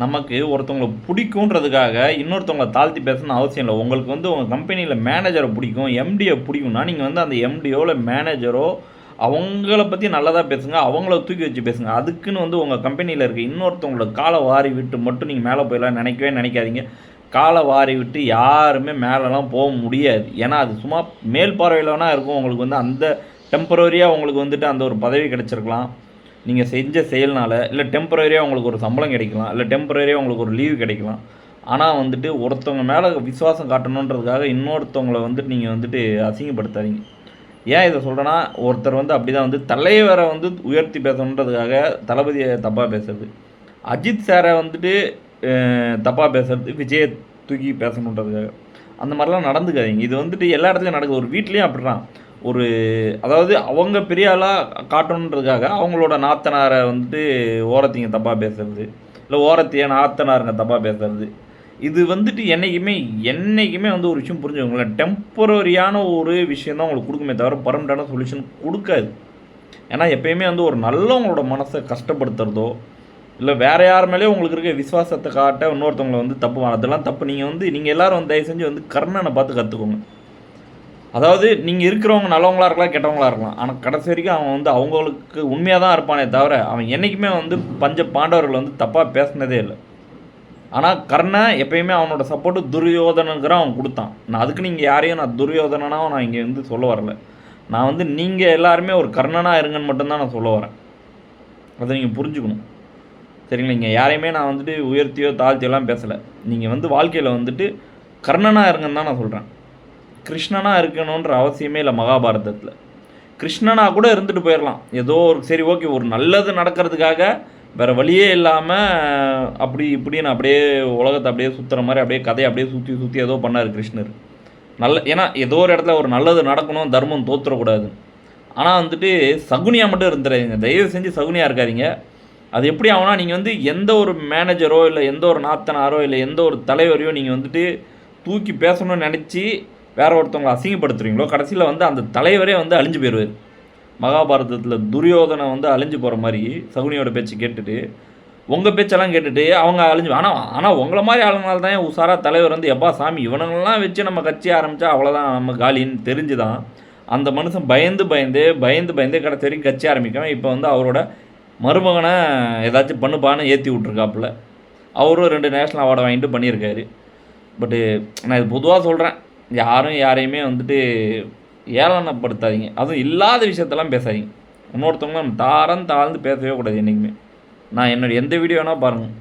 நமக்கு ஒருத்தவங்கள பிடிக்குன்றதுக்காக இன்னொருத்தவங்கள தாழ்த்தி பேசணும்னு அவசியம் இல்லை. உங்களுக்கு வந்து உங்கள் கம்பெனியில் மேனேஜரை பிடிக்கும், எம்டியை பிடிக்கும்னா நீங்கள் வந்து அந்த எம்டியோ இல்லை மேனேஜரோ அவங்கள பற்றி நல்லதாக பேசுங்க, அவங்கள தூக்கி வச்சு பேசுங்க. அதுக்குன்னு வந்து உங்கள் கம்பெனியில் இருக்க இன்னொருத்தவங்கள காலை வாரி விட்டு மட்டும் நீங்கள் மேலே போயிடலாம் நினைக்கவே நினைக்காதீங்க. காலை வாரி விட்டு யாருமே மேலெலாம் போக முடியாது. ஏன்னா அது சும்மா மேல் பார்வையில் வேணால் இருக்கும். உங்களுக்கு வந்து அந்த டெம்பரரியாக உங்களுக்கு வந்துட்டு அந்த ஒரு பதவி கிடச்சிருக்கலாம் நீங்கள் செஞ்ச செயல்னால. இல்லை டெம்பரரியாக உங்களுக்கு ஒரு சம்பளம் கிடைக்கலாம், இல்லை டெம்பரரியாக உங்களுக்கு ஒரு லீவு கிடைக்கலாம். ஆனால் வந்துட்டு ஒருத்தவங்க மேலே விசுவாசம் காட்டணுன்றதுக்காக இன்னொருத்தவங்களை வந்துட்டு நீங்கள் வந்துட்டு அசிங்கப்படுத்தாதீங்க. ஏன் இதை சொல்கிறேன்னா, ஒருத்தர் வந்து அப்படி தான் வந்து தலைவரை வந்து உயர்த்தி பேசணுன்றதுக்காக தளபதியை தப்பாக பேசுறது, அஜித் சாரை வந்துட்டு தப்பாக பேசுறது, விஜயை தூக்கி பேசணுன்றதுக்காக அந்த மாதிரிலாம் நடந்துக்காதீங்க. இது வந்துட்டு எல்லா இடத்துலையும் நடக்குது. ஒரு வீட்லேயும் அப்படி தான். ஒரு அதாவது அவங்க பெரிய ஆளாக காட்டணுன்றதுக்காக அவங்களோட நாத்தனாரை வந்துட்டு ஓரத்திங்க தப்பாக பேசுறது, இல்லை ஓரத்தையே நாத்தனாருங்க தப்பாக பேசுறது. இது வந்துட்டு என்றைக்குமே வந்து ஒரு விஷயம் புரிஞ்சுக்கோங்களேன், டெம்பரரியான ஒரு விஷயம் தான் உங்களுக்கு கொடுக்குமே தவிர பர்மனெண்ட்டான சொல்யூஷன் கொடுக்காது. ஏன்னா எப்பயுமே வந்து ஒரு நல்லவங்களோட மனசை கஷ்டப்படுத்துறதோ இல்லை வேறு யார் மேலேயும் உங்களுக்கு இருக்க விசுவாசத்தை காட்ட இன்னொருத்தவங்களை வந்து தப்பு, அதெல்லாம் தப்பு. நீங்கள் எல்லோரும் வந்து தயவு செஞ்சு வந்து கர்ணனை பார்த்து கற்றுக்கோங்க. அதாவது நீங்கள் இருக்கிறவங்க நல்லவங்களாக இருக்கலாம், கெட்டவங்களாக இருக்கலாம், ஆனால் கடைசி வரைக்கும் அவன் வந்து அவங்களுக்கு உண்மையாக தான் இருப்பானே தவிர அவன் என்றைக்குமே வந்து பஞ்ச பாண்டவர்கள் வந்து தப்பாக பேசினதே இல்லை. ஆனால் கர்ணன் எப்பயுமே அவனோட சப்போர்ட்டு துரியோதனங்கிற அவன் கொடுத்தான். நான் அதுக்கு நீங்கள் யாரையும் நான் துரியோதனனாகவும் நான் இங்கே வந்து சொல்ல வரல. நான் வந்து நீங்கள் எல்லாருமே ஒரு கர்ணனாக இருங்கன்னு மட்டும்தான் நான் சொல்ல வரேன். அதை நீங்கள் புரிஞ்சுக்கணும், சரிங்களா? இங்கே யாரையுமே நான் வந்துட்டு உயர்த்தியோ தாழ்த்தியோலாம் பேசலை. நீங்கள் வந்து வாழ்க்கையில் வந்துட்டு கர்ணனாக இருங்கன்னு தான் நான் சொல்கிறேன். கிருஷ்ணனாக இருக்கணுன்ற அவசியமே இல்லை. மகாபாரதத்தில் கிருஷ்ணனாக கூட இருந்துட்டு போயிடலாம். ஏதோ ஒரு சரி ஓகே, ஒரு நல்லது நடக்கிறதுக்காக வேறு வழியே இல்லாமல் அப்படி இப்படின்னு அப்படியே உலகத்தை அப்படியே சுற்றுற மாதிரி அப்படியே கதையை அப்படியே சுற்றி ஏதோ பண்ணார் கிருஷ்ணர். ஏன்னா ஏதோ ஒரு இடத்துல ஒரு நல்லது நடக்கணும், தர்மம் தோற்றுறக்கூடாது. ஆனால் வந்துட்டு சகுனியாக மட்டும் இருந்துடாதீங்க, தயவு செஞ்சு சகுனியாக இருக்காதீங்க. அது எப்படி ஆகுனா, நீங்கள் வந்து எந்த ஒரு மேனேஜரோ இல்லை எந்த ஒரு நாத்தனாரோ இல்லை எந்த ஒரு தலைவரையோ நீங்கள் வந்துட்டு தூக்கி பேசணும்னு நினச்சி வேற ஒருத்தவங்களை அசிங்கப்படுத்துறீங்களோ, கடைசியில் வந்து அந்த தலைவரே வந்து அழிஞ்சு போயிடுவார். மகாபாரதத்தில் துரியோதனை வந்து அழிஞ்சு போகிற மாதிரி சகுனியோட பேச்சு கேட்டுட்டு உங்கள் பேச்செல்லாம் கேட்டுட்டு அவங்க அழிஞ்சு. ஆனால் உங்களை மாதிரி ஆளுங்களால் தான் உஷாராக தலைவர் வந்து எப்பா சாமி இவனுங்கள்லாம் வச்சு நம்ம கட்சி ஆரம்பித்தா அவ்வளோதான் நம்ம காலின்னு தெரிஞ்சு தான் அந்த மனுஷன் பயந்து கடைசி வரைக்கும் கட்சி ஆரம்பிக்காமல் இப்போ வந்து அவரோட மருமகனை ஏதாச்சும் பண்ணுப்பான்னு ஏற்றி விட்ருக்காப்புல. அவரும் 2 நேஷ்னல் அவார்டை வாங்கிட்டு பண்ணியிருக்காரு. பட்டு நான் இது பொதுவாக சொல்கிறேன், யாரும் யாரையுமே வந்துட்டு ஏளனப்படுத்தாதீங்க. அதுவும் இல்லாத விஷயத்தெல்லாம் பேசாதீங்க. இன்னொருத்தவங்க தாழ்ந்து பேசவே கூடாது என்றைக்குமே. நான் என்னோடய எந்த வீடியோ வேணால் பாருங்கள்.